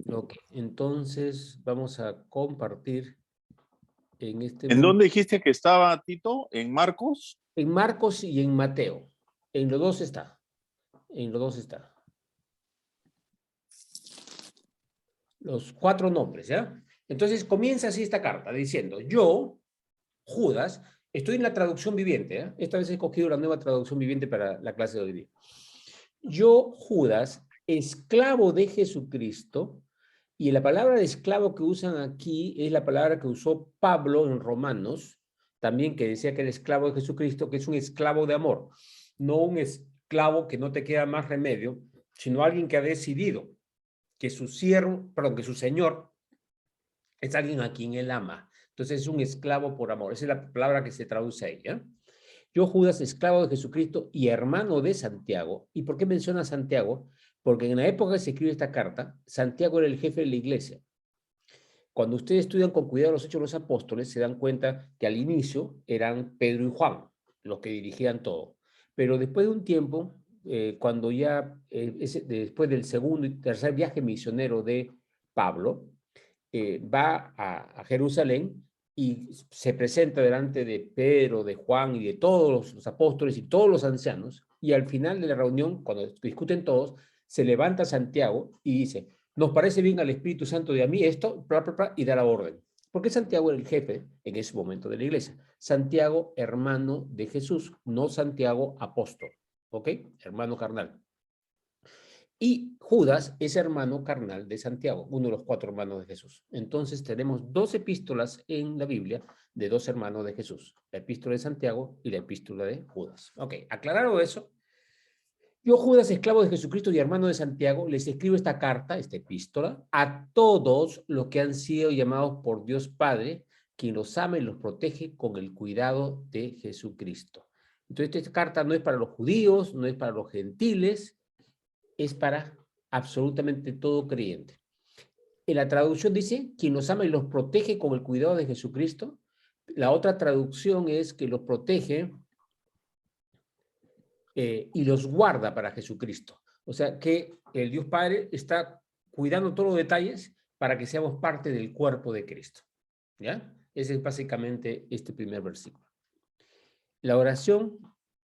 Ok, entonces vamos a compartir en este ¿En momento dónde dijiste que estaba Tito? ¿En Marcos? en Marcos y en Mateo. En los dos está. En los dos está. Los cuatro nombres, ¿ya? Entonces comienza así esta carta diciendo, yo, Judas, estoy en la traducción viviente, ¿eh? Esta vez he escogido la nueva traducción viviente para la clase de hoy día. Yo, Judas, esclavo de Jesucristo, y la palabra de esclavo que usan aquí es la palabra que usó Pablo en Romanos, también que decía que era esclavo de Jesucristo, que es un esclavo de amor, no un esclavo que no te queda más remedio, sino alguien que ha decidido que su siervo, perdón, que su señor es alguien a quien él ama. Entonces es un esclavo por amor. Esa es la palabra que se traduce ahí, ¿ya? Yo, Judas, esclavo de Jesucristo y hermano de Santiago. ¿Y por qué menciona a Santiago? Porque en la época que se escribe esta carta, Santiago era el jefe de la iglesia. Cuando ustedes estudian con cuidado los Hechos de los Apóstoles, se dan cuenta que al inicio eran Pedro y Juan los que dirigían todo. Pero después de un tiempo, cuando ya, después del segundo y tercer viaje misionero de Pablo, va a Jerusalén y se presenta delante de Pedro, de Juan y de todos los apóstoles y todos los ancianos, y al final de la reunión, cuando discuten todos, se levanta Santiago y dice, nos parece bien al Espíritu Santo de a mí esto, bla, bla, bla, y da la orden. Porque Santiago era el jefe en ese momento de la iglesia. Santiago, hermano de Jesús, no Santiago, apóstol. ¿Ok? Hermano carnal. Y Judas es hermano carnal de Santiago, uno de los cuatro hermanos de Jesús. Entonces tenemos dos epístolas en la Biblia de dos hermanos de Jesús, la epístola de Santiago y la epístola de Judas. Ok, aclarado eso, yo, Judas, esclavo de Jesucristo y hermano de Santiago, les escribo esta carta, esta epístola, a todos los que han sido llamados por Dios Padre, quien los ama y los protege con el cuidado de Jesucristo. Entonces, esta carta no es para los judíos, no es para los gentiles, es para absolutamente todo creyente. En la traducción dice, quien los ama y los protege con el cuidado de Jesucristo. La otra traducción es que los protege y los guarda para Jesucristo. O sea que el Dios Padre está cuidando todos los detalles para que seamos parte del cuerpo de Cristo. ¿Ya? Ese es básicamente este primer versículo. La oración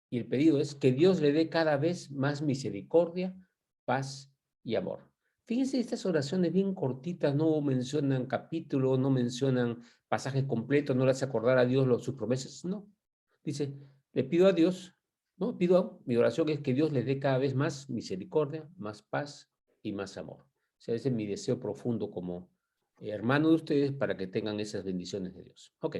y el pedido es que Dios le dé cada vez más misericordia, paz y amor. Fíjense, estas oraciones bien cortitas, no mencionan capítulos, no mencionan pasajes completos, no le hace acordar a Dios sus promesas, no. Dice, le pido a Dios, no, mi oración es que Dios les dé cada vez más misericordia, más paz y más amor. O sea, ese es mi deseo profundo como hermano de ustedes para que tengan esas bendiciones de Dios. Ok.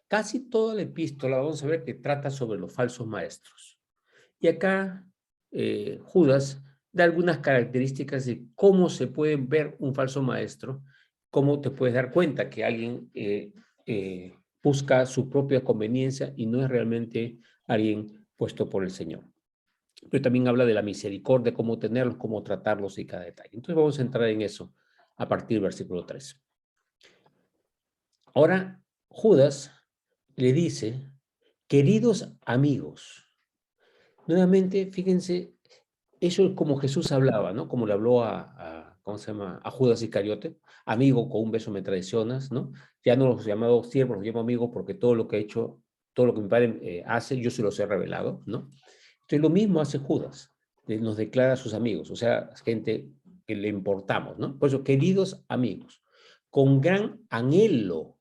Casi toda la epístola vamos a ver que trata sobre los falsos maestros. Y acá Judas da algunas características de cómo se puede ver un falso maestro, cómo te puedes dar cuenta que alguien busca su propia conveniencia y no es realmente alguien puesto por el Señor. Pero también habla de la misericordia, cómo tenerlos, cómo tratarlos y cada detalle. Entonces vamos a entrar en eso a partir del versículo 3. Ahora, Judas le dice, queridos amigos, nuevamente, fíjense, eso es como Jesús hablaba, ¿no? Como le habló ¿cómo se llama? A Judas Iscariote, amigo, con un beso me traicionas, ¿no? Ya no los llamado siervos, los llamo amigos porque todo lo que he hecho, todo lo que mi padre hace, yo se los he revelado, ¿no? Entonces, lo mismo hace Judas, nos declara a sus amigos, o sea, gente que le importamos, ¿no? Por eso, queridos amigos, con gran anhelo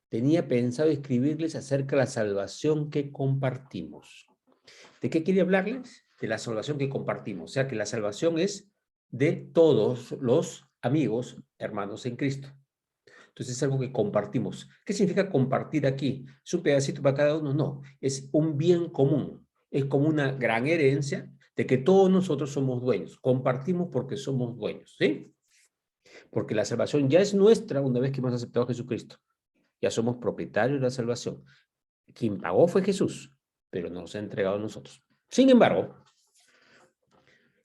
tenía pensado escribirles acerca de la salvación que compartimos. ¿De qué quería hablarles? De la salvación que compartimos. O sea, que la salvación es de todos los amigos, hermanos en Cristo. Entonces es algo que compartimos. ¿Qué significa compartir aquí? ¿Es un pedacito para cada uno? No, es un bien común. Es como una gran herencia de que todos nosotros somos dueños. Compartimos porque somos dueños, ¿sí? Porque la salvación ya es nuestra una vez que hemos aceptado a Jesucristo. Ya somos propietarios de la salvación. Quien pagó fue Jesús, pero nos ha entregado a nosotros. Sin embargo,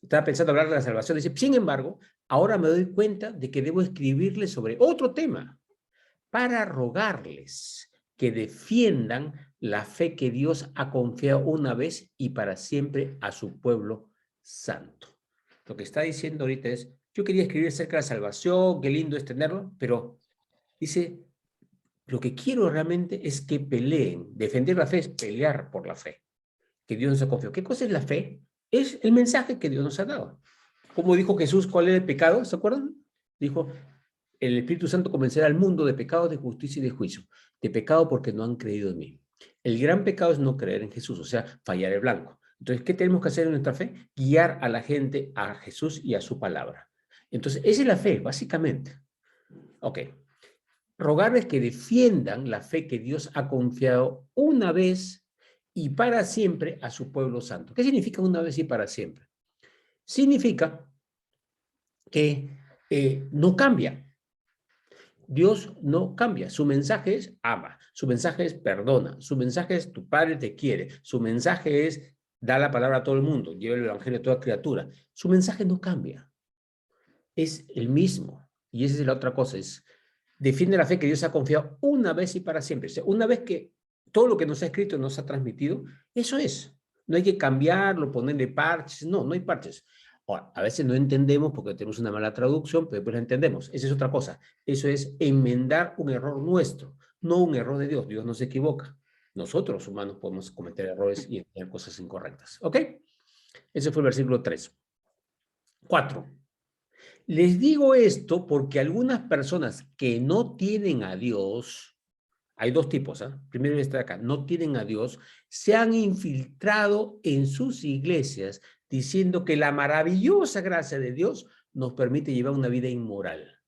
estaba pensando hablar de la salvación, dice, sin embargo, ahora me doy cuenta de que debo escribirles sobre otro tema para rogarles que defiendan la fe que Dios ha confiado una vez y para siempre a su pueblo santo. Lo que está diciendo ahorita es, Yo quería escribir acerca de la salvación, qué lindo es tenerlo, pero dice, lo que quiero realmente es que peleen. Defender la fe es pelear por la fe que Dios nos ha confiado. ¿Qué cosa es la fe? Es el mensaje que Dios nos ha dado. Como dijo Jesús, ¿cuál era el pecado? ¿Se acuerdan? Dijo, el Espíritu Santo convencerá al mundo de pecado, de justicia y de juicio. De pecado porque no han creído en mí. El gran pecado es no creer en Jesús, o sea, fallar el blanco. Entonces, ¿qué tenemos que hacer en nuestra fe? Guiar a la gente a Jesús y a su palabra. Entonces, esa es la fe, básicamente. Ok. Rogarles que defiendan la fe que Dios ha confiado una vez y para siempre a su pueblo santo. ¿Qué significa una vez y para siempre? Significa que no cambia. Dios no cambia. Su mensaje es ama, su mensaje es perdona, su mensaje es tu padre te quiere, su mensaje es da la palabra a todo el mundo, lleva el evangelio a toda criatura. Su mensaje no cambia. Es el mismo. Y esa es la otra cosa, es defiende la fe que Dios ha confiado una vez y para siempre. O sea, una vez que todo lo que nos ha escrito nos ha transmitido, eso es. No hay que cambiarlo, ponerle parches. No, no hay parches. Ahora, a veces no entendemos porque tenemos una mala traducción, pero después la entendemos. Esa es otra cosa. Eso es enmendar un error nuestro, no un error de Dios. Dios no se equivoca. Nosotros, humanos, podemos cometer errores y entender cosas incorrectas. ¿Ok? Ese fue el versículo 3. 4. Les digo esto porque algunas personas que no tienen a Dios, hay dos tipos, ¿eh? Primero está acá, no tienen a Dios, se han infiltrado en sus iglesias diciendo que la maravillosa gracia de Dios nos permite llevar una vida inmoral.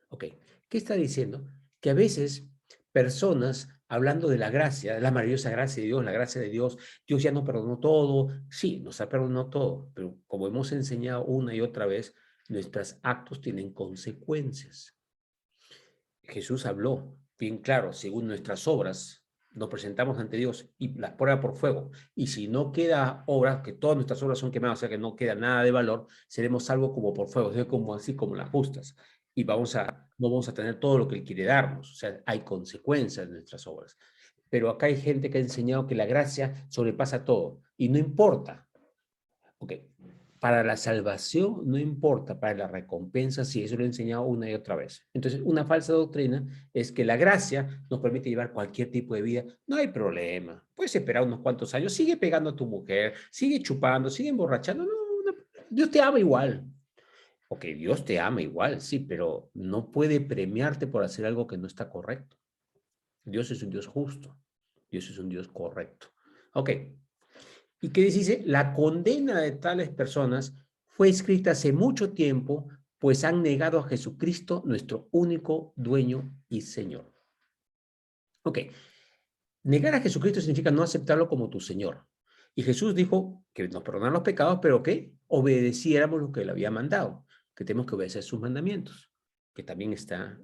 Ok, ¿qué está diciendo? Que a veces personas hablando de la gracia, de la maravillosa gracia de Dios, la gracia de Dios, Dios ya nos perdonó todo, sí, nos ha perdonado todo, pero como hemos enseñado una y otra vez, nuestros actos tienen consecuencias. Jesús habló bien claro, según nuestras obras, nos presentamos ante Dios y las prueba por fuego. Y si no queda obra, que todas nuestras obras son quemadas, o sea que no queda nada de valor, seremos salvos como por fuego, o sea, como así como las justas. Y no vamos a tener todo lo que Él quiere darnos. O sea, hay consecuencias en nuestras obras. Pero acá hay gente que ha enseñado que la gracia sobrepasa todo. Y no importa. Ok, para la salvación no importa, para la recompensa sí, eso lo he enseñado una y otra vez. Entonces, una falsa doctrina es que la gracia nos permite llevar cualquier tipo de vida, no hay problema, puedes esperar unos cuantos años, sigue pegando a tu mujer, sigue chupando, sigue emborrachando, no, Dios te ama igual. Ok, Dios te ama igual, sí, pero no puede premiarte por hacer algo que no está correcto. Dios es un Dios justo, Dios es un Dios correcto. Ok, ¿y qué dice? La condena de tales personas fue escrita hace mucho tiempo, pues han negado a Jesucristo, nuestro único dueño y Señor. Ok, negar a Jesucristo significa no aceptarlo como tu Señor. Y Jesús dijo que nos perdonan los pecados, pero que obedeciéramos lo que Él había mandado, que tenemos que obedecer sus mandamientos, que también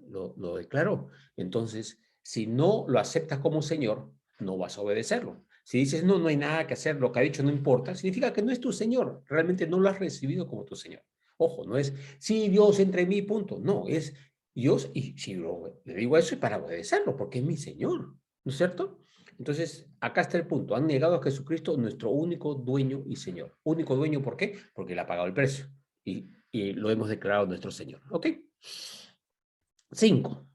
lo declaró. Entonces, si no lo aceptas como Señor, no vas a obedecerlo. Si dices, no, no hay nada que hacer, lo que ha dicho no importa, significa que no es tu Señor, realmente no lo has recibido como tu Señor. Ojo, no es, sí, Dios entre mí, punto. No, es Dios, y si le digo eso es para obedecerlo, porque es mi Señor, ¿no es cierto? Entonces, acá está el punto. Han negado a Jesucristo, nuestro único dueño y Señor. Único dueño, ¿por qué? Porque Él ha pagado el precio y lo hemos declarado nuestro Señor. ¿Ok? 5.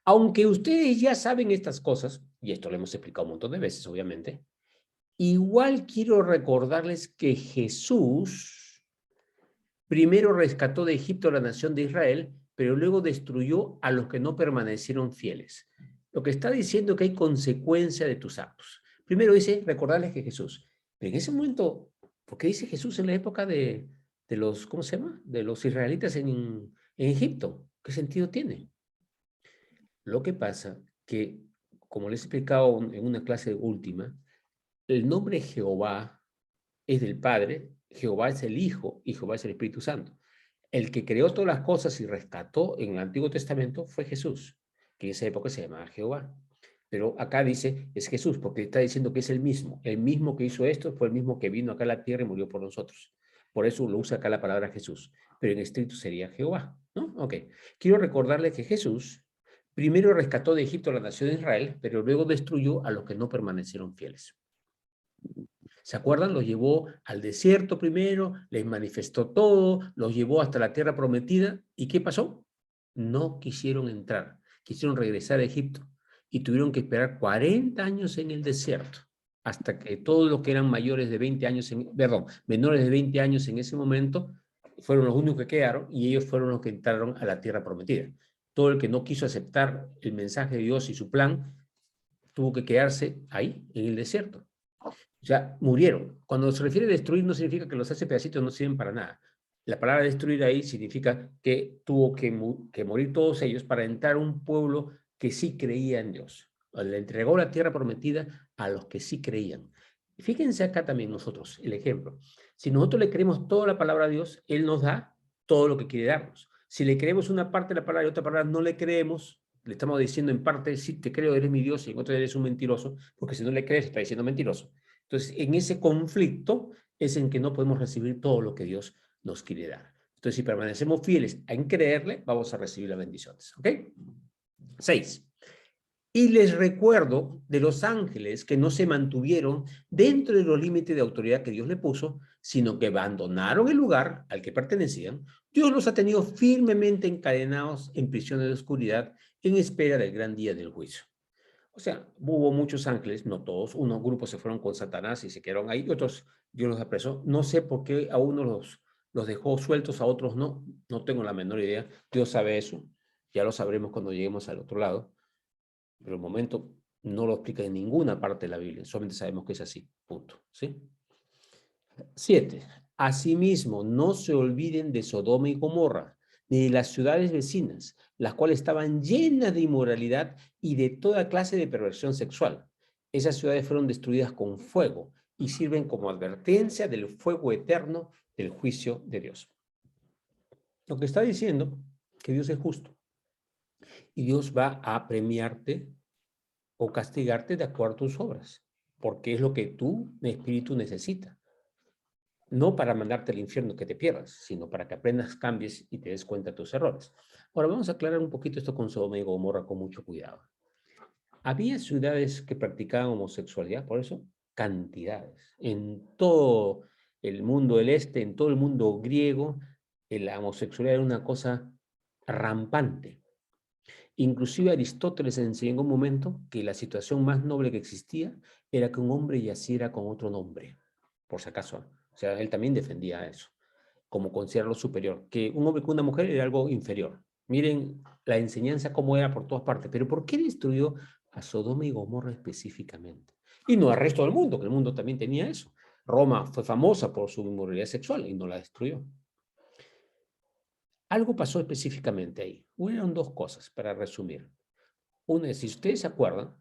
Aunque ustedes ya saben estas cosas, y esto lo hemos explicado un montón de veces, obviamente, igual quiero recordarles que Jesús primero rescató de Egipto a la nación de Israel, pero luego destruyó a los que no permanecieron fieles. Lo que está diciendo es que hay consecuencia de tus actos. Primero dice, recordarles que Jesús. Pero en ese momento, ¿por qué dice Jesús en la época de los, ¿cómo se llama? De los israelitas en Egipto. ¿Qué sentido tiene? Lo que pasa que, como les he explicado en una clase última, el nombre Jehová es del Padre, Jehová es el Hijo y Jehová es el Espíritu Santo. El que creó todas las cosas y rescató en el Antiguo Testamento fue Jesús, que en esa época se llamaba Jehová. Pero acá dice, es Jesús, porque está diciendo que es el mismo que hizo esto, fue el mismo que vino acá a la tierra y murió por nosotros. Por eso lo usa acá la palabra Jesús, pero en estricto sería Jehová, ¿no? Ok. Quiero recordarle que Jesús primero rescató de Egipto a la nación de Israel, pero luego destruyó a los que no permanecieron fieles. ¿Se acuerdan? Los llevó al desierto primero, les manifestó todo, los llevó hasta la tierra prometida. ¿Y qué pasó? No quisieron entrar, quisieron regresar a Egipto y tuvieron que esperar 40 años en el desierto hasta que todos los que eran mayores de 20 años, menores de 20 años en ese momento, fueron los únicos que quedaron y ellos fueron los que entraron a la tierra prometida. Todo el que no quiso aceptar el mensaje de Dios y su plan, tuvo que quedarse ahí, en el desierto. O sea, murieron. Cuando se refiere a destruir, no significa que los hace pedacitos no sirven para nada. La palabra destruir ahí significa que tuvo que morir todos ellos para entrar un pueblo que sí creía en Dios. Le entregó la tierra prometida a los que sí creían. Fíjense acá también nosotros, el ejemplo. Si nosotros le creemos toda la palabra a Dios, Él nos da todo lo que quiere darnos. Si le creemos una parte de la palabra y otra palabra no le creemos, le estamos diciendo en parte, sí te creo, eres mi Dios, y en otra eres un mentiroso, porque si no le crees, está diciendo mentiroso. Entonces, en ese conflicto es en que no podemos recibir todo lo que Dios nos quiere dar. Entonces, si permanecemos fieles en creerle, vamos a recibir las bendiciones. ¿Ok? 6. Y les recuerdo de los ángeles que no se mantuvieron dentro de los límites de autoridad que Dios le puso, sino que abandonaron el lugar al que pertenecían. Dios los ha tenido firmemente encadenados en prisiones de oscuridad en espera del gran día del juicio. O sea, hubo muchos ángeles, no todos, unos grupos se fueron con Satanás y se quedaron ahí, otros Dios los apresó. No sé por qué a unos los dejó sueltos, a otros no, no tengo la menor idea. Dios sabe eso, ya lo sabremos cuando lleguemos al otro lado, pero el momento no lo explica en ninguna parte de la Biblia, solamente sabemos que es así, punto. ¿Sí? 7. Asimismo, no se olviden de Sodoma y Gomorra, ni de las ciudades vecinas, las cuales estaban llenas de inmoralidad y de toda clase de perversión sexual. Esas ciudades fueron destruidas con fuego y sirven como advertencia del fuego eterno del juicio de Dios. Lo que está diciendo que Dios es justo y Dios va a premiarte o castigarte de acuerdo a tus obras, porque es lo que tu espíritu necesita. No para mandarte al infierno que te pierdas, sino para que aprendas, cambies y te des cuenta de tus errores. Ahora vamos a aclarar un poquito esto con Sodoma y Gomorra con mucho cuidado. Había ciudades que practicaban homosexualidad, por eso cantidades. En todo el mundo del este, en todo el mundo griego, la homosexualidad era una cosa rampante. Inclusive Aristóteles enseñó en un momento que la situación más noble que existía era que un hombre yaciera con otro hombre, por si acaso. O sea, él también defendía eso, como considerarlo superior, que un hombre con una mujer era algo inferior. Miren la enseñanza cómo era por todas partes, pero ¿por qué destruyó a Sodoma y Gomorra específicamente? Y no al resto del mundo, que el mundo también tenía eso. Roma fue famosa por su inmoralidad sexual y no la destruyó. Algo pasó específicamente ahí. Hubieron dos cosas, para resumir. Una es, si ustedes se acuerdan,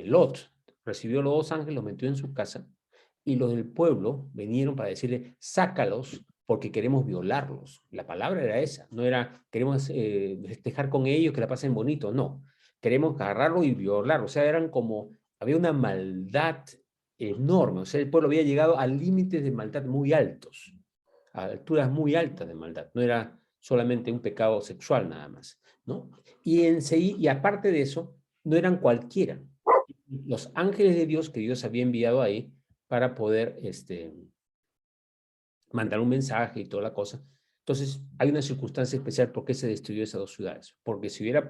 Lot recibió a los dos ángeles, los metió en su casa, y los del pueblo vinieron para decirle, sácalos porque queremos violarlos. La palabra era esa, no era, queremos festejar con ellos, que la pasen bonito, no. Queremos agarrarlo y violarlo. O sea, eran como, había una maldad enorme. O sea, el pueblo había llegado a límites de maldad muy altos, a alturas muy altas de maldad. No era solamente un pecado sexual nada más, ¿no? Y aparte de eso, no eran cualquiera. Los ángeles de Dios que Dios había enviado ahí para poder mandar un mensaje y toda la cosa. Entonces, hay una circunstancia especial por qué se destruyó esas dos ciudades. Porque si hubiera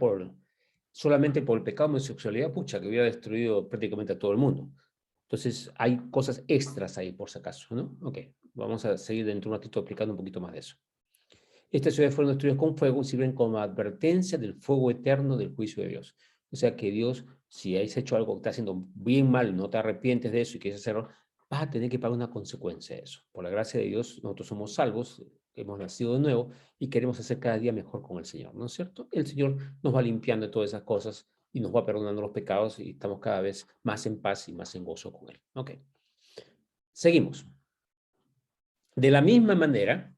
solamente por el pecado de homosexualidad, pucha, que hubiera destruido prácticamente a todo el mundo. Entonces, hay cosas extras ahí, por si acaso, ¿no? Ok, vamos a seguir dentro de un ratito explicando un poquito más de eso. Estas ciudades fueron destruidas con fuego y sirven como advertencia del fuego eterno del juicio de Dios. O sea que Dios, si has hecho algo que está haciendo bien mal, no te arrepientes de eso y quieres hacerlo, vas a tener que pagar una consecuencia de eso. Por la gracia de Dios, nosotros somos salvos, hemos nacido de nuevo y queremos hacer cada día mejor con el Señor, ¿no es cierto? El Señor nos va limpiando de todas esas cosas y nos va perdonando los pecados y estamos cada vez más en paz y más en gozo con Él. Ok. Seguimos. De la misma manera,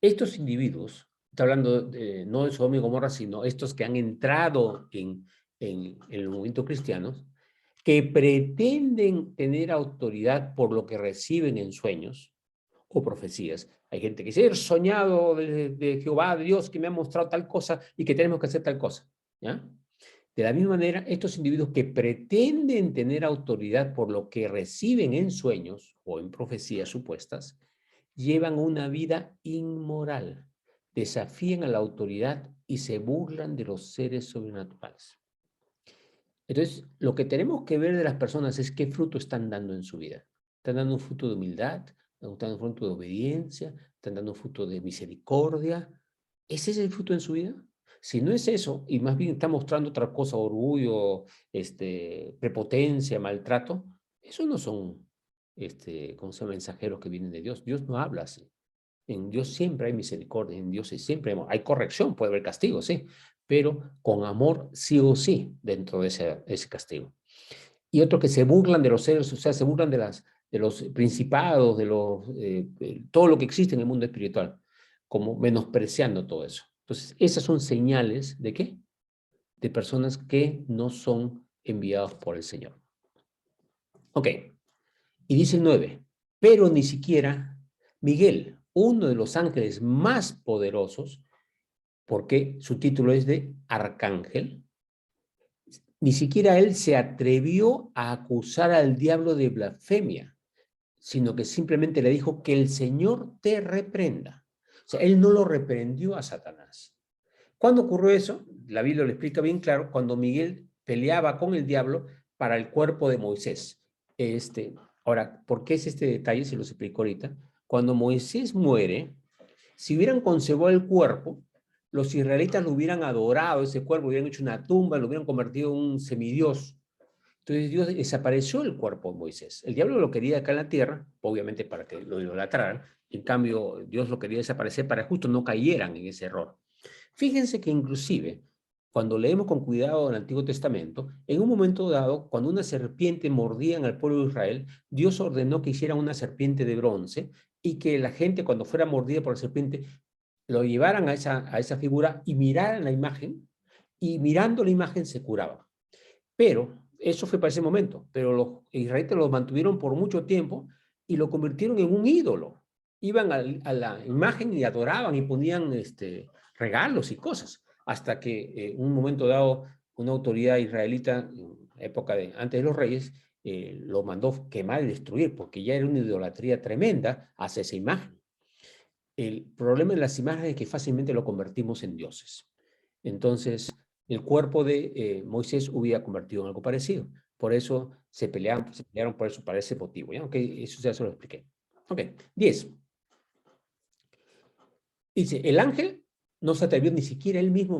estos individuos, está hablando no de Sodoma y Gomorra, sino estos que han entrado en el movimiento cristiano, que pretenden tener autoridad por lo que reciben en sueños o profecías. Hay gente que dice, he soñado de Jehová, de Dios, que me ha mostrado tal cosa y que tenemos que hacer tal cosa. ¿Ya? De la misma manera, estos individuos que pretenden tener autoridad por lo que reciben en sueños o en profecías supuestas, llevan una vida inmoral, desafían a la autoridad y se burlan de los seres sobrenaturales. Entonces, lo que tenemos que ver de las personas es qué fruto están dando en su vida. ¿Están dando un fruto de humildad? ¿Están dando un fruto de obediencia? ¿Están dando un fruto de misericordia? ¿Ese es el fruto en su vida? Si no es eso, y más bien está mostrando otra cosa, orgullo, prepotencia, maltrato, esos no son, ¿cómo se llama? Mensajeros que vienen de Dios. Dios no habla así. En Dios siempre hay misericordia, en Dios siempre hay corrección, puede haber castigo, sí, pero con amor sí o sí dentro de ese castigo. Y otros que se burlan de los seres, o sea, se burlan de los principados, de todo lo que existe en el mundo espiritual, como menospreciando todo eso. Entonces, esas son señales de ¿qué? De personas que no son enviados por el Señor. Ok, y dice el 9, pero ni siquiera Miguel, uno de los ángeles más poderosos, porque su título es de arcángel, ni siquiera él se atrevió a acusar al diablo de blasfemia, sino que simplemente le dijo que el Señor te reprenda. O sea, él no lo reprendió a Satanás. ¿Cuándo ocurrió eso? La Biblia lo explica bien claro, cuando Miguel peleaba con el diablo para el cuerpo de Moisés. Ahora, ¿por qué es este detalle? Se los explico ahorita. Cuando Moisés muere, si hubieran conservado el cuerpo, los israelitas lo hubieran adorado, ese cuerpo, hubieran hecho una tumba, lo hubieran convertido en un semidios. Entonces Dios desapareció el cuerpo de Moisés. El diablo lo quería acá en la tierra, obviamente para que lo idolatraran. En cambio, Dios lo quería desaparecer para justo no cayeran en ese error. Fíjense que inclusive, cuando leemos con cuidado el Antiguo Testamento, en un momento dado, cuando una serpiente mordía al pueblo de Israel, Dios ordenó que hicieran una serpiente de bronce y que la gente cuando fuera mordida por la serpiente lo llevaran a esa figura y miraran la imagen, y mirando la imagen se curaba. Pero eso fue para ese momento, pero los israelitas lo mantuvieron por mucho tiempo y lo convirtieron en un ídolo. Iban a la imagen y adoraban y ponían regalos y cosas, hasta que un momento dado una autoridad israelita, en época de antes de los reyes, lo mandó quemar y destruir, porque ya era una idolatría tremenda hacia esa imagen. El problema de las imágenes es que fácilmente lo convertimos en dioses. Entonces, el cuerpo de Moisés hubiera convertido en algo parecido. Por eso se pelearon por eso, para ese motivo. ¿Ya? Okay, eso ya se lo expliqué. Ok, 10. Dice, el ángel no se atrevió ni siquiera él mismo,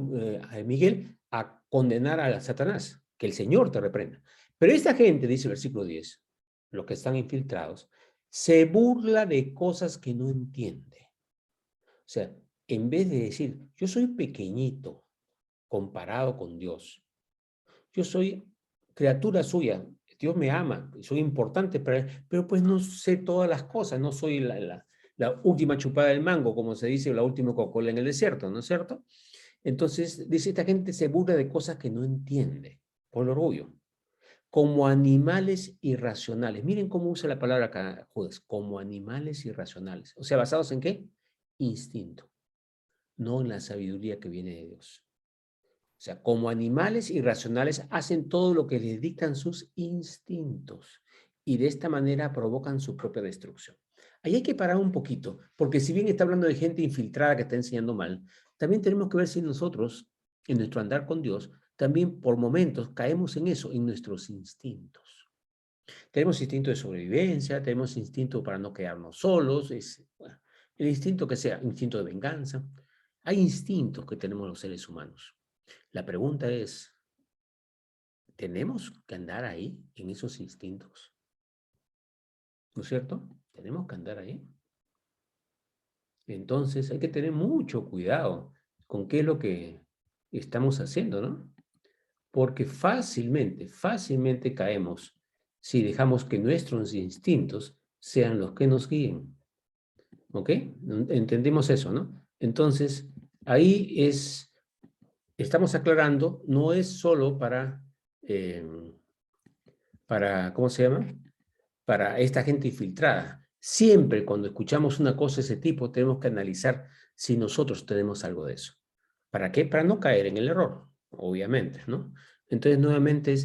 Miguel, a condenar a Satanás, que el Señor te reprenda. Pero esta gente, dice el versículo 10, los que están infiltrados, se burla de cosas que no entiende. O sea, en vez de decir, yo soy pequeñito comparado con Dios, yo soy criatura suya, Dios me ama, soy importante para él, pero pues no sé todas las cosas, no soy la última chupada del mango, como se dice, la última Coca-Cola en el desierto, ¿no es cierto? Entonces, dice, esta gente se burla de cosas que no entiende, por el orgullo, como animales irracionales. Miren cómo usa la palabra acá, Judas, como animales irracionales. O sea, ¿basados en qué? Instinto, no en la sabiduría que viene de Dios. O sea, como animales irracionales hacen todo lo que les dictan sus instintos y de esta manera provocan su propia destrucción. Ahí hay que parar un poquito, porque si bien está hablando de gente infiltrada que está enseñando mal, también tenemos que ver si nosotros, en nuestro andar con Dios, también por momentos caemos en eso, en nuestros instintos. Tenemos instinto de sobrevivencia, tenemos instinto para no quedarnos solos, bueno, el instinto que sea, instinto de venganza. Hay instintos que tenemos los seres humanos. La pregunta es, ¿tenemos que andar ahí, en esos instintos? ¿No es cierto? ¿Tenemos que andar ahí? Entonces hay que tener mucho cuidado con qué es lo que estamos haciendo, ¿no? Porque fácilmente caemos si dejamos que nuestros instintos sean los que nos guíen. ¿Ok? Entendemos eso, ¿no? Entonces, ahí estamos aclarando, no es solo ¿cómo se llama? Para esta gente infiltrada. Siempre cuando escuchamos una cosa de ese tipo, tenemos que analizar si nosotros tenemos algo de eso. ¿Para qué? Para no caer en el error, obviamente, ¿no? Entonces, nuevamente,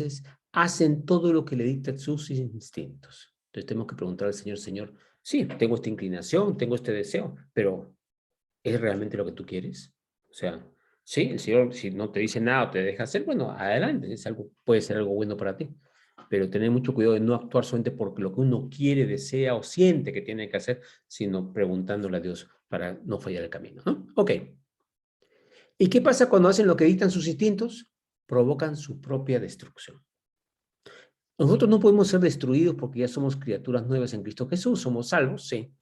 hacen todo lo que le dictan sus instintos. Entonces, tenemos que preguntar al Señor, Señor, sí, tengo esta inclinación, tengo este deseo, pero ¿es realmente lo que tú quieres? O sea, sí, el Señor, si no te dice nada o te deja hacer, bueno, adelante, puede ser algo bueno para ti. Pero tener mucho cuidado de no actuar solamente por lo que uno quiere, desea o siente que tiene que hacer, sino preguntándole a Dios para no fallar el camino, ¿no? Ok. ¿Y qué pasa cuando hacen lo que dictan sus instintos? Provocan su propia destrucción. Nosotros no podemos ser destruidos porque ya somos criaturas nuevas en Cristo Jesús, somos salvos, sí,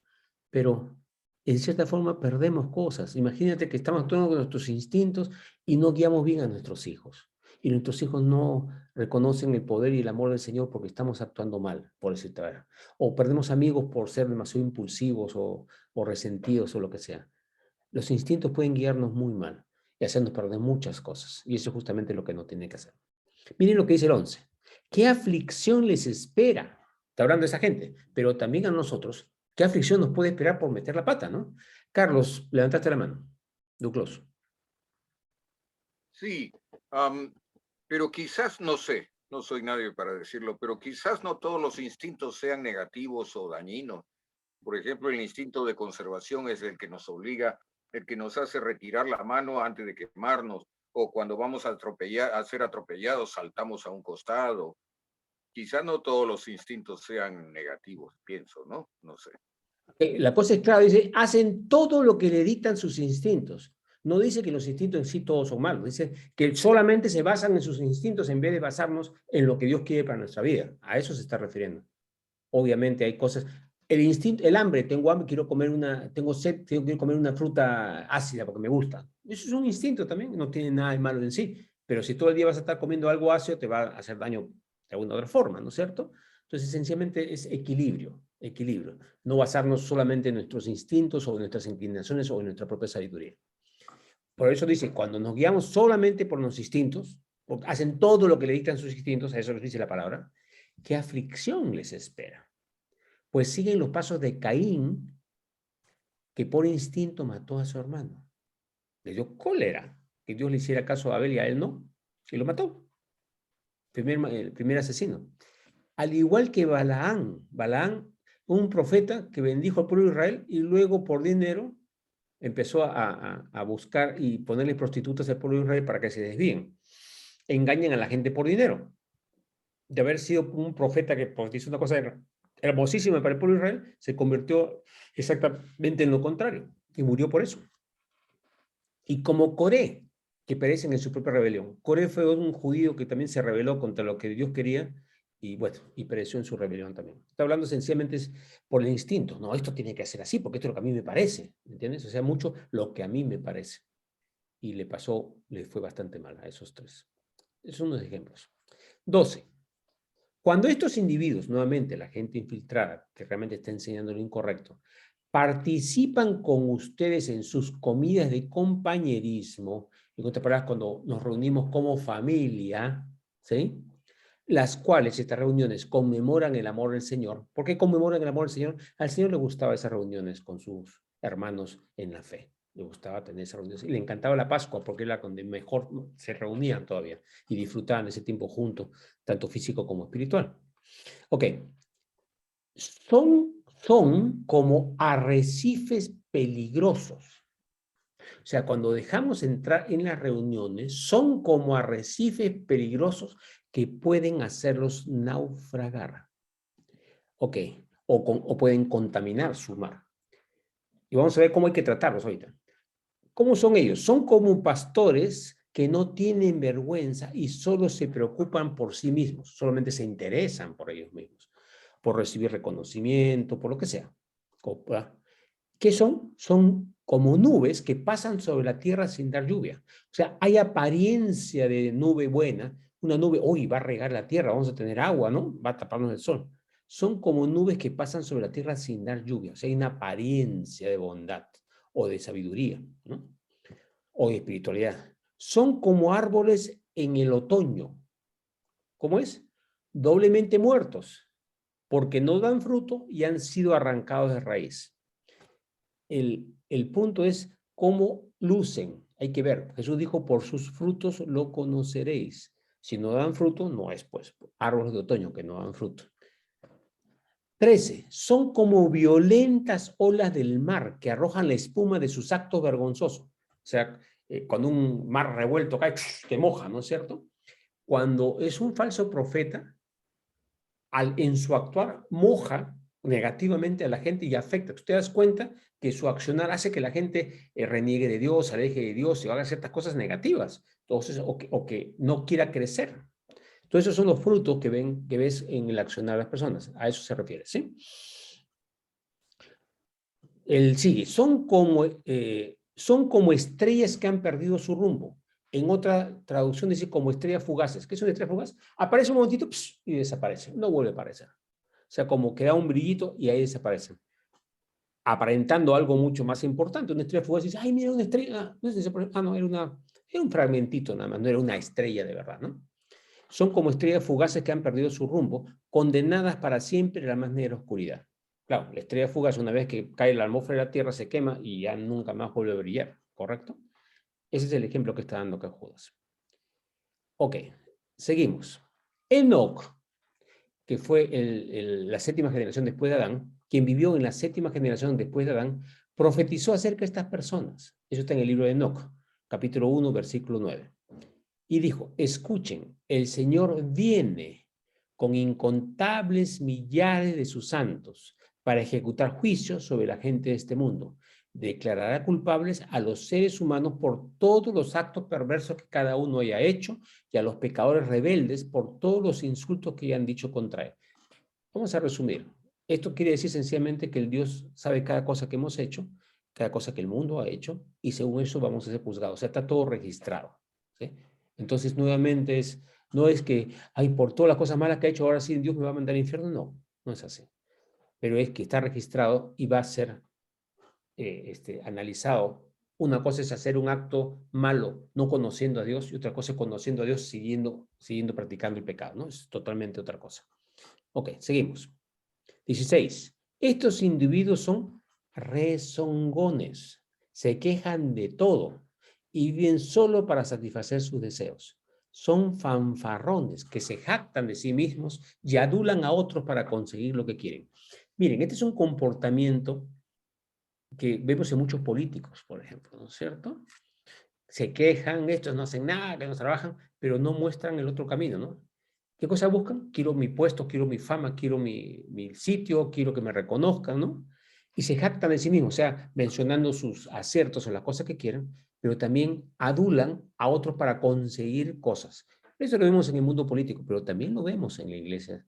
pero en cierta forma perdemos cosas. Imagínate que estamos actuando con nuestros instintos y no guiamos bien a nuestros hijos. Y nuestros hijos no reconocen el poder y el amor del Señor porque estamos actuando mal, por decirte verdad. O perdemos amigos por ser demasiado impulsivos o resentidos o lo que sea. Los instintos pueden guiarnos muy mal y hacernos perder muchas cosas. Y eso es justamente lo que no tiene que hacer. Miren lo que dice el 11. ¿Qué aflicción les espera? Está hablando de esa gente, pero también a nosotros. ¿Qué aflicción nos puede esperar por meter la pata, no? Carlos, levantaste la mano. Duclos. Sí, am, pero quizás, no sé, no soy nadie para decirlo, pero quizás no todos los instintos sean negativos o dañinos. Por ejemplo, el instinto de conservación es el que nos obliga, el que nos hace retirar la mano antes de quemarnos, o cuando vamos a atropellar, a ser atropellados, saltamos a un costado. Quizás no todos los instintos sean negativos, pienso, ¿no? No sé. La cosa es clara, dice, hacen todo lo que le dictan sus instintos. No dice que los instintos en sí todos son malos, dice que solamente se basan en sus instintos en vez de basarnos en lo que Dios quiere para nuestra vida. A eso se está refiriendo. Obviamente hay cosas, el instinto, el hambre, tengo hambre, quiero comer tengo sed, quiero comer una fruta ácida porque me gusta. Eso es un instinto también, no tiene nada de malo en sí, pero si todo el día vas a estar comiendo algo ácido, te va a hacer daño de alguna otra forma, ¿no es cierto? Entonces, esencialmente es equilibrio, equilibrio. No basarnos solamente en nuestros instintos o en nuestras inclinaciones o en nuestra propia sabiduría. Por eso dice, cuando nos guiamos solamente por los instintos, hacen todo lo que le dictan sus instintos, a eso les dice la palabra, ¿qué aflicción les espera? Pues siguen los pasos de Caín, que por instinto mató a su hermano. Le dio cólera que Dios le hiciera caso a Abel y a él no, y lo mató. El primer asesino. Al igual que Balaán, un profeta que bendijo al pueblo de Israel y luego por dinero empezó a buscar y ponerle prostitutas al pueblo de Israel para que se desvíen. Engañan a la gente por dinero. De haber sido un profeta que pues, hizo una cosa hermosísima para el pueblo de Israel, se convirtió exactamente en lo contrario y murió por eso. Y como Coré, que perecen en su propia rebelión. Coré fue un judío que también se rebeló contra lo que Dios quería y bueno, y pereció en su rebelión también. Está hablando sencillamente por el instinto. No, esto tiene que ser así porque esto es lo que a mí me parece, ¿entiendes? O sea, mucho lo que a mí me parece. Y le fue bastante mal a esos tres. Esos son unos ejemplos. 12. Cuando estos individuos, nuevamente la gente infiltrada, que realmente está enseñando lo incorrecto, participan con ustedes en sus comidas de compañerismo, en otras palabras, cuando nos reunimos como familia, ¿sí? Las cuales estas reuniones conmemoran el amor del Señor. ¿Por qué conmemoran el amor del Señor? Al Señor le gustaba esas reuniones con sus hermanos en la fe. Le gustaba tener esas reuniones. Y le encantaba la Pascua porque era donde mejor se reunían todavía y disfrutaban ese tiempo juntos, tanto físico como espiritual. Ok. Son como arrecifes peligrosos. O sea, cuando dejamos entrar en las reuniones, son como arrecifes peligrosos que pueden hacerlos naufragar. Ok, o pueden contaminar su mar. Y vamos a ver cómo hay que tratarlos ahorita. ¿Cómo son ellos? Son como pastores que no tienen vergüenza y solo se preocupan por sí mismos, solamente se interesan por ellos mismos, por recibir reconocimiento, por lo que sea. ¿Qué son? Son como nubes que pasan sobre la tierra sin dar lluvia. O sea, hay apariencia de nube buena, una nube, hoy va a regar la tierra, vamos a tener agua, ¿no? Va a taparnos el sol. Son como nubes que pasan sobre la tierra sin dar lluvia. O sea, hay una apariencia de bondad o de sabiduría, ¿no? O de espiritualidad. Son como árboles en el otoño. ¿Cómo es? Doblemente muertos, porque no dan fruto y han sido arrancados de raíz. El punto es cómo lucen. Hay que ver. Jesús dijo, por sus frutos lo conoceréis. Si no dan fruto, no es pues árboles de otoño que no dan fruto. 13. Son como violentas olas del mar que arrojan la espuma de sus actos vergonzosos. O sea, cuando un mar revuelto cae, te moja, ¿no es cierto? Cuando es un falso profeta, en su actuar moja negativamente a la gente y afecta. Tú te das cuenta que su accionar hace que la gente reniegue de Dios, se aleje de Dios y haga ciertas cosas negativas, entonces, o que no quiera crecer. Entonces, esos son los frutos que ves en el accionar de las personas. A eso se refiere, ¿sí? El sigue. Son como estrellas que han perdido su rumbo. En otra traducción dice como estrellas fugaces. ¿Qué es una estrella fugaz? Aparece un momentito y desaparece. No vuelve a aparecer. O sea, como que da un brillito y ahí desaparecen. Aparentando algo mucho más importante. Una estrella fugaz dice, ay, mira, una estrella. No, era un fragmentito nada más, no era una estrella de verdad, ¿no? Son como estrellas fugaces que han perdido su rumbo, condenadas para siempre a la más negra oscuridad. Claro, la estrella fugaz, una vez que cae en la atmósfera de la Tierra, se quema y ya nunca más vuelve a brillar, ¿correcto? Ese es el ejemplo que está dando acá Judas. Ok, seguimos. Enoc, que fue la séptima generación después de Adán, quien vivió en la séptima generación después de Adán, profetizó acerca de estas personas. Eso está en el libro de Enoc, capítulo 1, versículo 9. Y dijo, escuchen, el Señor viene con incontables millares de sus santos para ejecutar juicios sobre la gente de este mundo. Declarará culpables a los seres humanos por todos los actos perversos que cada uno haya hecho y a los pecadores rebeldes por todos los insultos que hayan dicho contra él. Vamos a resumir. Esto quiere decir sencillamente que el Dios sabe cada cosa que hemos hecho, cada cosa que el mundo ha hecho, y según eso vamos a ser juzgados. O sea, está todo registrado, ¿sí? Entonces, nuevamente, no es que, ay, por todas las cosas malas que ha hecho, ahora sí Dios me va a mandar al infierno. No, no es así. Pero es que está registrado y va a ser analizado. Una cosa es hacer un acto malo no conociendo a Dios y otra cosa es conociendo a Dios siguiendo practicando el pecado, ¿no? Es totalmente otra cosa. Ok, seguimos. 16. Estos individuos son rezongones, se quejan de todo y viven solo para satisfacer sus deseos. Son fanfarrones que se jactan de sí mismos y adulan a otros para conseguir lo que quieren. Miren, este es un comportamiento que vemos en muchos políticos, por ejemplo, ¿no es cierto? Se quejan, estos no hacen nada, que no trabajan, pero no muestran el otro camino, ¿no? ¿Qué cosa buscan? Quiero mi puesto, quiero mi fama, quiero mi sitio, quiero que me reconozcan, ¿no? Y se jactan de sí mismos, o sea, mencionando sus aciertos en las cosas que quieren, pero también adulan a otros para conseguir cosas. Eso lo vemos en el mundo político, pero también lo vemos en la iglesia.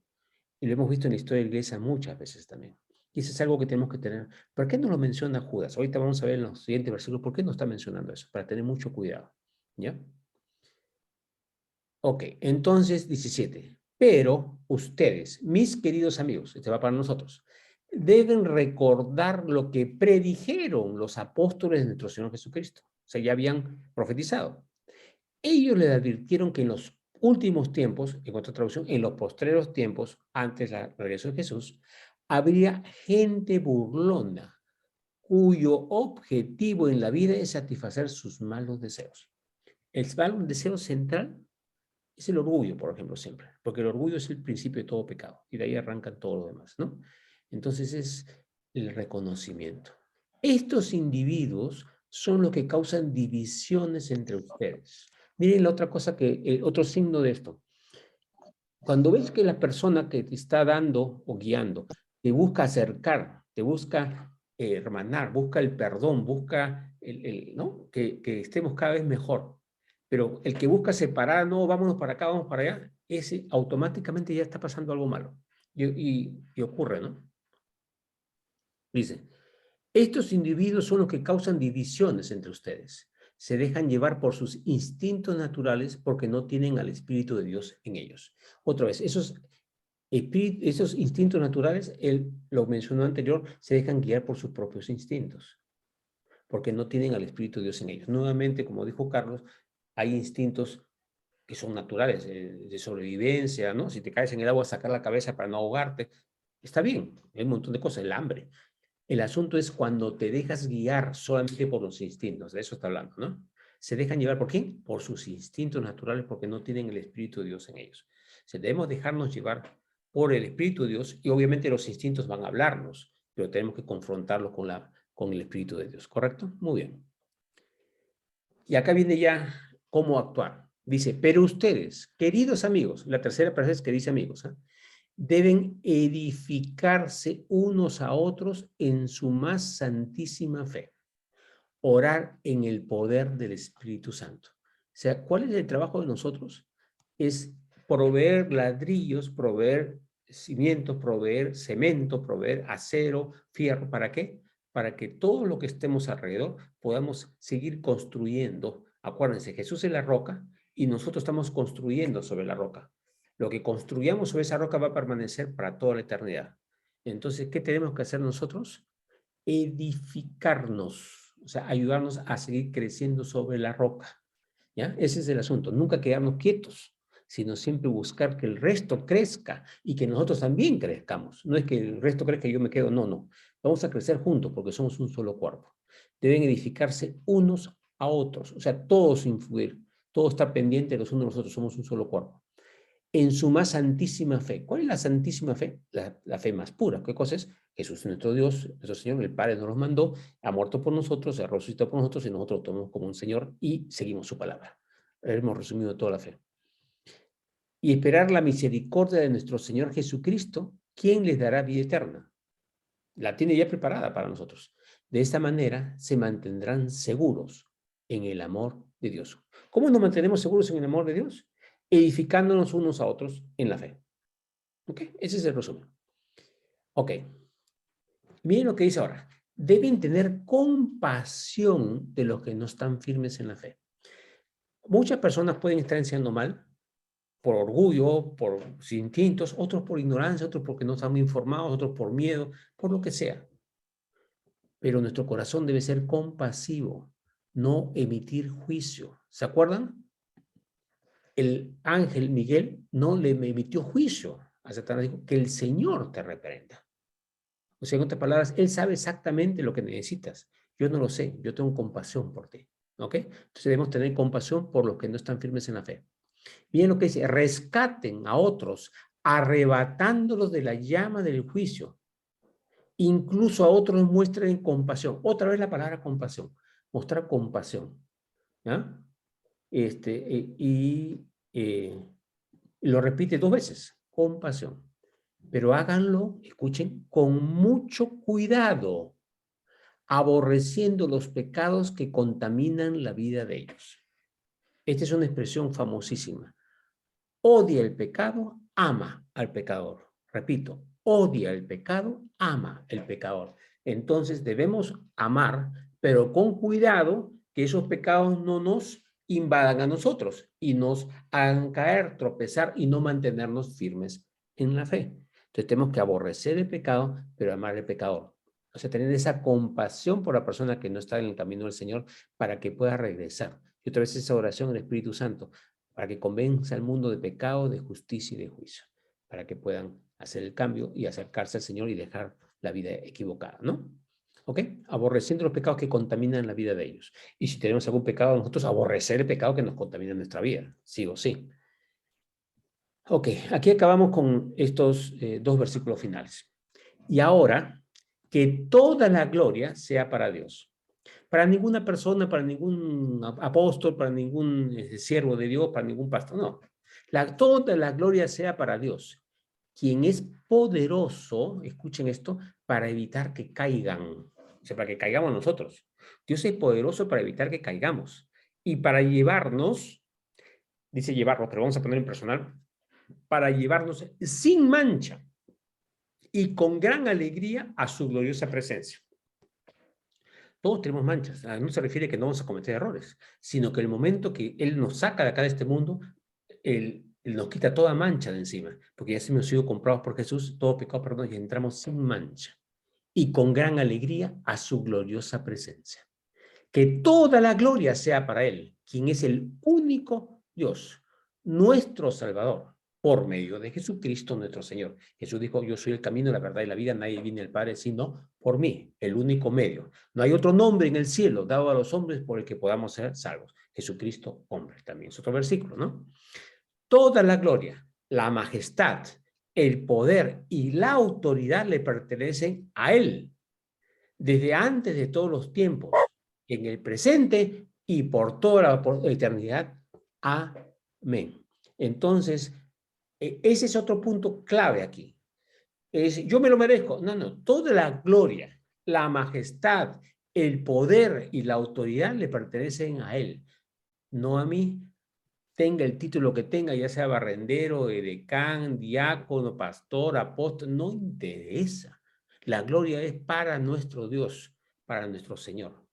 Y lo hemos visto en la historia de la iglesia muchas veces también. Y eso es algo que tenemos que tener. ¿Por qué no lo menciona Judas? Ahorita vamos a ver en los siguientes versículos por qué no está mencionando eso, para tener mucho cuidado. ¿Ya? Ok, entonces 17. Pero ustedes, mis queridos amigos, este va para nosotros, deben recordar lo que predijeron los apóstoles de nuestro Señor Jesucristo. O sea, ya habían profetizado. Ellos les advirtieron que en los últimos tiempos, en otra traducción, en los postreros tiempos, antes de la regreso de Jesús, habría gente burlona cuyo objetivo en la vida es satisfacer sus malos deseos. El malo deseo central es el orgullo, por ejemplo, siempre, porque el orgullo es el principio de todo pecado y de ahí arrancan todo lo demás, ¿no? Entonces es el reconocimiento. Estos individuos son los que causan divisiones entre ustedes. Miren la otra cosa otro signo de esto. Cuando ves que la persona que te está dando o guiando te busca acercar, te busca hermanar, busca el perdón, busca ¿no? que estemos cada vez mejor. Pero el que busca separar, no, vámonos para acá, vamos para allá, ese automáticamente ya está pasando algo malo. Y ocurre, ¿no? Dice, estos individuos son los que causan divisiones entre ustedes. Se dejan llevar por sus instintos naturales porque no tienen al Espíritu de Dios en ellos. Otra vez, esos instintos naturales, él lo mencionó anterior, se dejan guiar por sus propios instintos, porque no tienen al Espíritu de Dios en ellos. Nuevamente, como dijo Carlos, hay instintos que son naturales, de sobrevivencia, ¿no? Si te caes en el agua, sacar la cabeza para no ahogarte. Está bien, hay un montón de cosas, el hambre. El asunto es cuando te dejas guiar solamente por los instintos, de eso está hablando, ¿no? Se dejan llevar, ¿por qué? Por sus instintos naturales, porque no tienen el Espíritu de Dios en ellos. Debemos dejarnos llevar por el Espíritu de Dios y obviamente los instintos van a hablarnos, pero tenemos que confrontarlos con el Espíritu de Dios, ¿correcto? Muy bien. Y acá viene ya cómo actuar. Dice, pero ustedes, queridos amigos, la tercera frase es que dice amigos, ¿eh? Deben edificarse unos a otros en su más santísima fe. Orar en el poder del Espíritu Santo. O sea, ¿cuál es el trabajo de nosotros? Es proveer ladrillos, proveer cimientos, proveer cemento, proveer acero, fierro. ¿Para qué? Para que todo lo que estemos alrededor podamos seguir construyendo. Acuérdense, Jesús es la roca y nosotros estamos construyendo sobre la roca. Lo que construyamos sobre esa roca va a permanecer para toda la eternidad. Entonces, ¿qué tenemos que hacer nosotros? Edificarnos, o sea, ayudarnos a seguir creciendo sobre la roca. ¿Ya? Ese es el asunto. Nunca quedarnos quietos, sino siempre buscar que el resto crezca y que nosotros también crezcamos. No es que el resto crezca y yo me quedo, no, no. Vamos a crecer juntos porque somos un solo cuerpo. Deben edificarse unos a otros, o sea, todos influir, todo está pendiente de los unos de los otros, somos un solo cuerpo. En su más santísima fe. ¿Cuál es la santísima fe? La fe más pura. ¿Qué cosa es? Jesús nuestro Dios, nuestro Señor, el Padre nos los mandó, ha muerto por nosotros, se ha resucitado por nosotros y nosotros lo tomamos como un Señor y seguimos su palabra. Hemos resumido toda la fe. Y esperar la misericordia de nuestro Señor Jesucristo, quien les dará vida eterna. La tiene ya preparada para nosotros. De esta manera se mantendrán seguros en el amor de Dios. ¿Cómo nos mantenemos seguros en el amor de Dios? Edificándonos unos a otros en la fe. ¿Ok? Ese es el resumen. Ok. Miren lo que dice ahora. Deben tener compasión de los que no están firmes en la fe. Muchas personas pueden estar enseñando mal por orgullo, por instintos, otros por ignorancia, otros porque no están muy informados, otros por miedo, por lo que sea. Pero nuestro corazón debe ser compasivo, no emitir juicio. ¿Se acuerdan? El ángel Miguel no le emitió juicio a Satanás, dijo que el Señor te reprenda. O sea, en otras palabras, Él sabe exactamente lo que necesitas. Yo no lo sé, yo tengo compasión por ti. ¿Ok? Entonces debemos tener compasión por los que no están firmes en la fe. Miren lo que dice, rescaten a otros, arrebatándolos de la llama del juicio. Incluso a otros muestren compasión. Otra vez la palabra compasión. Mostrar compasión. ¿Ya? Lo repite 2 veces. Compasión. Pero háganlo, escuchen, con mucho cuidado, aborreciendo los pecados que contaminan la vida de ellos. Esta es una expresión famosísima. Odia el pecado, ama al pecador. Repito, odia el pecado, ama el pecador. Entonces debemos amar, pero con cuidado que esos pecados no nos invadan a nosotros y nos hagan caer, tropezar y no mantenernos firmes en la fe. Entonces tenemos que aborrecer el pecado, pero amar al pecador. O sea, tener esa compasión por la persona que no está en el camino del Señor para que pueda regresar. Y otra vez esa oración del Espíritu Santo, para que convenza al mundo de pecado, de justicia y de juicio, para que puedan hacer el cambio y acercarse al Señor y dejar la vida equivocada, ¿no? ¿Ok? Aborreciendo los pecados que contaminan la vida de ellos. Y si tenemos algún pecado, nosotros aborrecer el pecado que nos contamina nuestra vida, sí o sí. Ok, aquí acabamos con estos 2 versículos finales. Y ahora, que toda la gloria sea para Dios. Para ninguna persona, para ningún apóstol, para ningún siervo de Dios, para ningún pastor, no. Toda la gloria sea para Dios, quien es poderoso, escuchen esto, para evitar que caigan, o sea, para que caigamos nosotros. Dios es poderoso para evitar que caigamos y para llevarnos, dice llevarnos, pero vamos a poner en personal, para llevarnos sin mancha y con gran alegría a su gloriosa presencia. Todos tenemos manchas. No se refiere a que no vamos a cometer errores, sino que el momento que Él nos saca de acá de este mundo, Él nos quita toda mancha de encima, porque ya hemos sido comprados por Jesús, todo pecado perdón, y entramos sin mancha y con gran alegría a su gloriosa presencia. Que toda la gloria sea para Él, quien es el único Dios, nuestro Salvador, por medio de Jesucristo nuestro Señor. Jesús dijo, yo soy el camino, la verdad y la vida, nadie viene al Padre sino por mí, el único medio. No hay otro nombre en el cielo dado a los hombres por el que podamos ser salvos. Jesucristo, hombre. También es otro versículo, ¿no? Toda la gloria, la majestad, el poder y la autoridad le pertenecen a Él, desde antes de todos los tiempos, en el presente y por toda la eternidad. Amén. Entonces, ese es otro punto clave aquí. Yo me lo merezco. No, no, toda la gloria, la majestad, el poder y la autoridad le pertenecen a Él, no a mí. Tenga el título que tenga, ya sea barrendero, edecán, diácono, pastor, apóstol, no interesa. La gloria es para nuestro Dios, para nuestro Señor.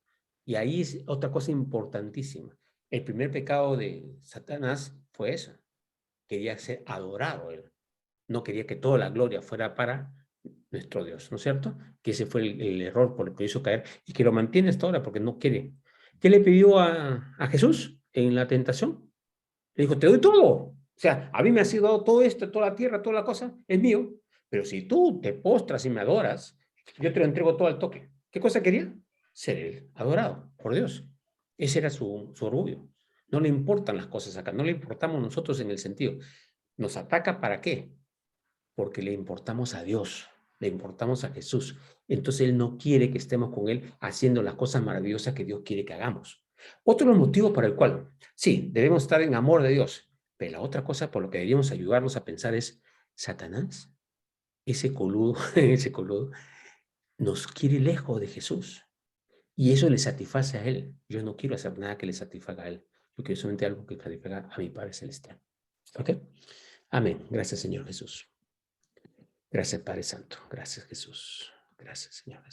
Y ahí es otra cosa importantísima. El primer pecado de Satanás fue eso. Quería ser adorado él. No quería que toda la gloria fuera para nuestro Dios, ¿no es cierto? Que ese fue el error por el que hizo caer y que lo mantiene hasta ahora porque no quiere. ¿Qué le pidió a Jesús en la tentación? Le dijo, te doy todo. O sea, a mí me ha sido dado todo esto, toda la tierra, toda la cosa, es mío. Pero si tú te postras y me adoras, yo te lo entrego todo al toque. ¿Qué cosa quería? Ser él adorado por Dios. Ese era su orgullo. No le importan las cosas acá, no le importamos nosotros en el sentido. ¿Nos ataca para qué? Porque le importamos a Dios, le importamos a Jesús. Entonces Él no quiere que estemos con Él haciendo las cosas maravillosas que Dios quiere que hagamos. Otro de los motivos para el cual, sí, debemos estar en amor de Dios, pero la otra cosa por lo que deberíamos ayudarnos a pensar es, Satanás, ese coludo, ese coludo, nos quiere lejos de Jesús. Y eso le satisface a Él. Yo no quiero hacer nada que le satisfaga a Él. Yo quiero solamente algo que satisfaga a mi Padre Celestial. ¿Ok? Amén. Gracias, Señor Jesús. Gracias, Padre Santo. Gracias, Jesús. Gracias, Señor Jesús.